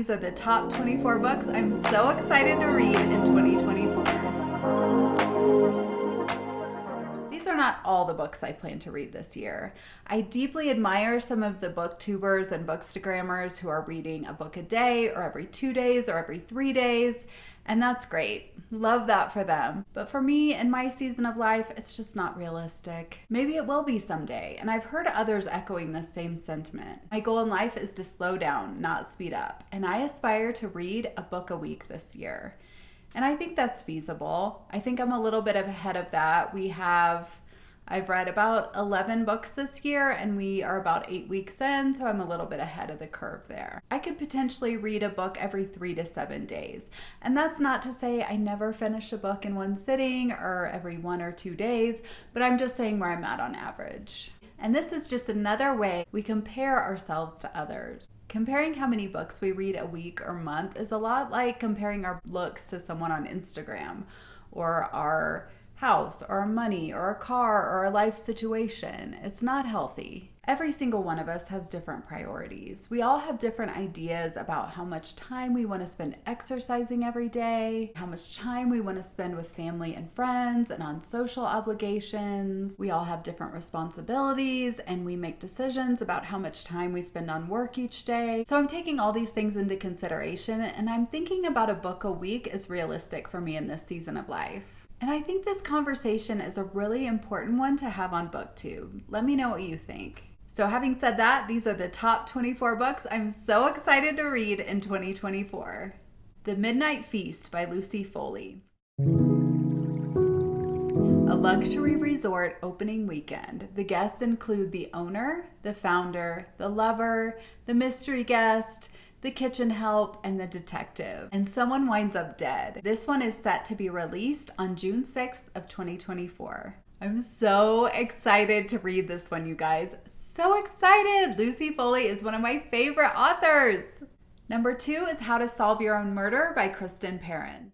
these are the top 24 books I'm so excited to read in 2024. These are not all the books I plan to read this year. I deeply admire some of the booktubers and bookstagrammers who are reading a book a day or every 2 days or every 3 days, and that's great. Love that for them. But for me, in my season of life, it's just not realistic. Maybe it will be someday, and I've heard others echoing the same sentiment. My goal in life is to slow down, not speed up, and I aspire to read a book a week this year. And I think that's feasible. I think I'm a little bit ahead of that. I've read about 11 books this year, and we are about 8 weeks in, so I'm a little bit ahead of the curve there. I could potentially read a book every 3 to 7 days. And that's not to say I never finish a book in one sitting or every 1 or 2 days, but I'm just saying where I'm at on average. And this is just another way we compare ourselves to others. Comparing how many books we read a week or month is a lot like comparing our looks to someone on Instagram, or our house, or our money, or our car, or our life situation. It's not healthy. Every single one of us has different priorities. We all have different ideas about how much time we want to spend exercising every day, how much time we want to spend with family and friends and on social obligations. We all have different responsibilities, and we make decisions about how much time we spend on work each day. So I'm taking all these things into consideration, and I'm thinking about a book a week is realistic for me in this season of life. And I think this conversation is a really important one to have on BookTube. Let me know what you think. So having said that, these are the top 24 books I'm so excited to read in 2024. The Midnight Feast by Lucy Foley. A luxury resort opening weekend. The guests include the owner, the founder, the lover, the mystery guest, the kitchen help, and the detective. And someone winds up dead. This one is set to be released on June 6th of 2024. I'm so excited to read this one, you guys. So excited! Lucy Foley is one of my favorite authors. Number 2 is How to Solve Your Own Murder by Kristen Perrin.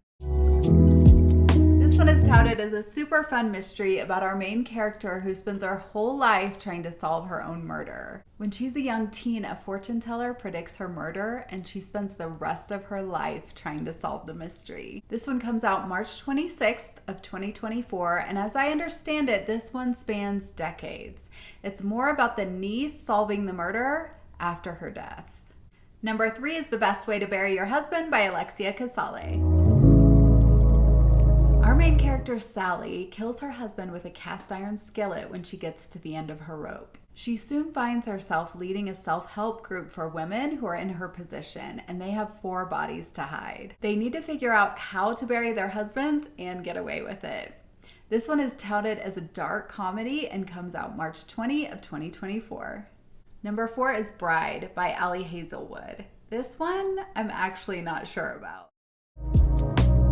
This one is touted as a super fun mystery about our main character who spends her whole life trying to solve her own murder. When she's a young teen, a fortune teller predicts her murder, and she spends the rest of her life trying to solve the mystery. This one comes out March 26th of 2024, and as I understand it, this one spans decades. It's more about the niece solving the murder after her death. Number 3 is The Best Way to Bury Your Husband by Alexia Casale. Our main character, Sally, kills her husband with a cast iron skillet when she gets to the end of her rope. She soon finds herself leading a self-help group for women who are in her position, and they have 4 bodies to hide. They need to figure out how to bury their husbands and get away with it. This one is touted as a dark comedy and comes out March 20 of 2024. Number 4 is Bride by Ali Hazelwood. This one I'm actually not sure about.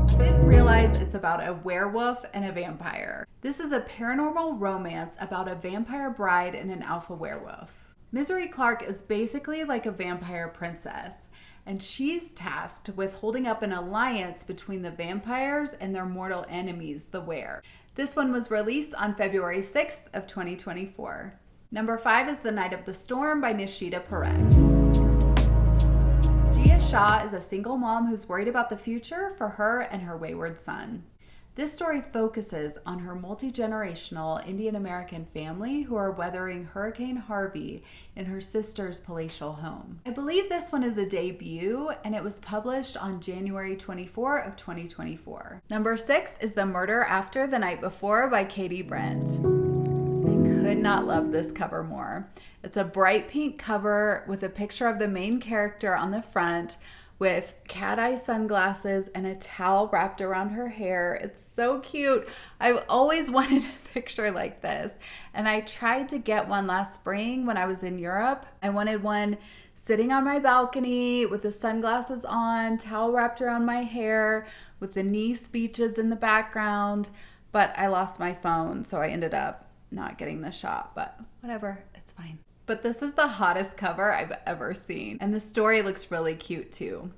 I didn't realize it's about a werewolf and a vampire. This is a paranormal romance about a vampire bride and an alpha werewolf. Misery Clark is basically like a vampire princess, and she's tasked with holding up an alliance between the vampires and their mortal enemies, the were. This one was released on February 6th of 2024. Number 5 is The Night of the Storm by Nishita Perekh. Shah is a single mom who's worried about the future for her and her wayward son. This story focuses on her multi-generational Indian American family who are weathering Hurricane Harvey in her sister's palatial home. I believe this one is a debut, and it was published on January 24 of 2024. Number 6 is The Murder After the Night Before by Katy Brent. Could not love this cover more. It's a bright pink cover with a picture of the main character on the front with cat eye sunglasses and a towel wrapped around her hair. It's so cute. I've always wanted a picture like this, and I tried to get one last spring when I was in Europe. I wanted one sitting on my balcony with the sunglasses on, towel wrapped around my hair, with the Nice beaches in the background, but I lost my phone, so I ended up not getting the shot, but whatever, it's fine. But this is the hottest cover I've ever seen, and the story looks really cute too.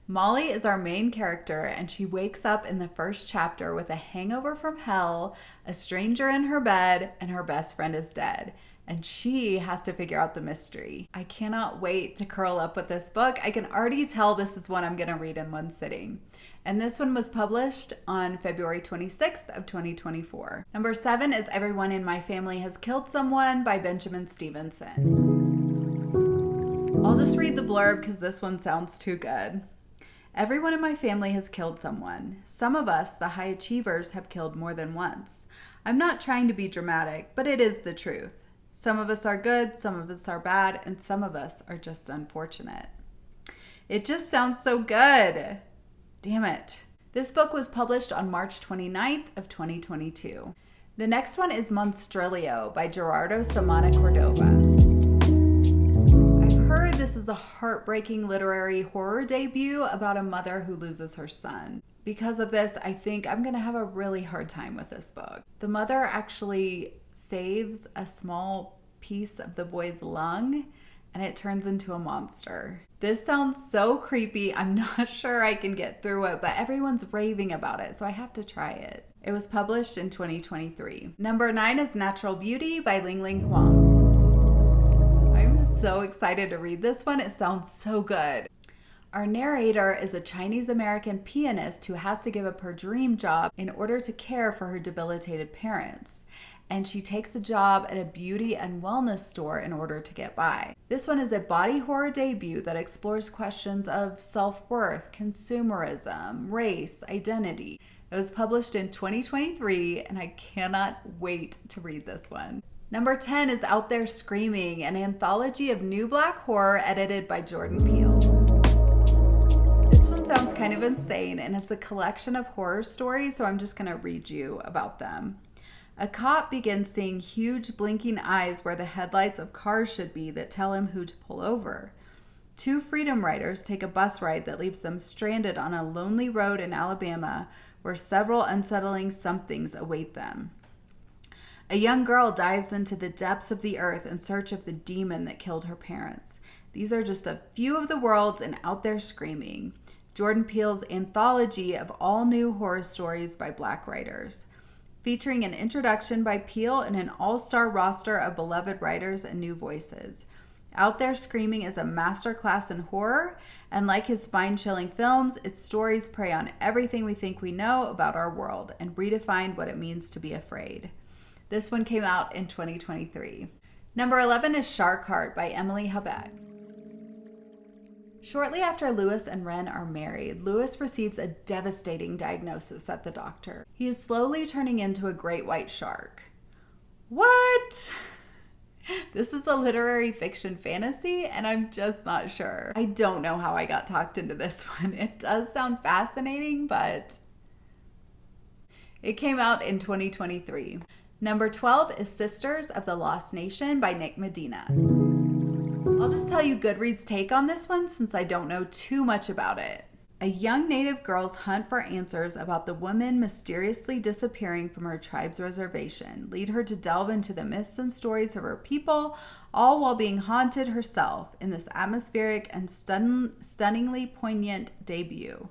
Molly is our main character, and she wakes up in the first chapter with a hangover from hell, a stranger in her bed, and her best friend is dead. and she has to figure out the mystery. I cannot wait to curl up with this book. I can already tell this is one I'm going to read in one sitting. And this one was published on February 26th of 2024. Number 7 is Everyone in My Family Has Killed Someone by Benjamin Stevenson. I'll just read the blurb because this one sounds too good. Everyone in my family has killed someone. Some of us, the high achievers, have killed more than once. I'm not trying to be dramatic, but it is the truth. Some of us are good, some of us are bad, and some of us are just unfortunate. It just sounds so good. Damn it. This book was published on March 29th of 2022. The next one is Monstrilio by Gerardo Semana Cordova. I've heard this is a heartbreaking literary horror debut about a mother who loses her son. Because of this, I think I'm going to have a really hard time with this book. The mother actually saves a small piece of the boy's lung and it turns into a monster. This sounds so creepy. I'm not sure I can get through it, but everyone's raving about it, so I have to try it. It was published in 2023. Number 9 is Natural Beauty by Ling Huang. I'm so excited to read this one. It sounds so good. Our narrator is a Chinese-American pianist who has to give up her dream job in order to care for her debilitated parents. And she takes a job at a beauty and wellness store in order to get by. This one is a body horror debut that explores questions of self-worth, consumerism, race, identity. It was published in 2023, and I cannot wait to read this one. Number 10 is Out There Screaming, an anthology of new black horror edited by Jordan Peele. This one sounds kind of insane, and it's a collection of horror stories, so I'm just going to read you about them. A cop begins seeing huge blinking eyes where the headlights of cars should be that tell him who to pull over. 2 freedom riders take a bus ride that leaves them stranded on a lonely road in Alabama where several unsettling somethings await them. A young girl dives into the depths of the earth in search of the demon that killed her parents. These are just a few of the worlds in Out There Screaming, Jordan Peele's anthology of all new horror stories by black writers. Featuring an introduction by Peele and an all-star roster of beloved writers and new voices. Out There Screaming is a masterclass in horror, and like his spine-chilling films, its stories prey on everything we think we know about our world and redefine what it means to be afraid. This one came out in 2023. Number 11 is Shark Heart by Emily Habeck. Shortly after Lewis and Wren are married, Lewis receives a devastating diagnosis at the doctor. He is slowly turning into a great white shark. What? This is a literary fiction fantasy, and I'm just not sure. I don't know how I got talked into this one. It does sound fascinating, but it came out in 2023. Number 12 is Sisters of the Lost Nation by Medina. I'll just tell you Goodreads' take on this one since I don't know too much about it. A young native girl's hunt for answers about the woman mysteriously disappearing from her tribe's reservation lead her to delve into the myths and stories of her people, all while being haunted herself in this atmospheric and stunningly poignant debut.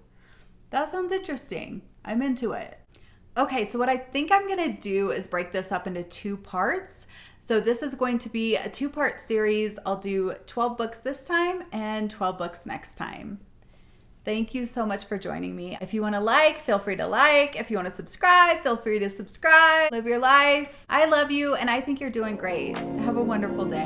That sounds interesting. I'm into it. Okay, so what I think I'm going to do is break this up into 2 parts. So this is going to be a 2-part series. I'll do 12 books this time and 12 books next time. Thank you so much for joining me. If you want to like, feel free to like. If you want to subscribe, feel free to subscribe. Live your life. I love you, and I think you're doing great. Have a wonderful day.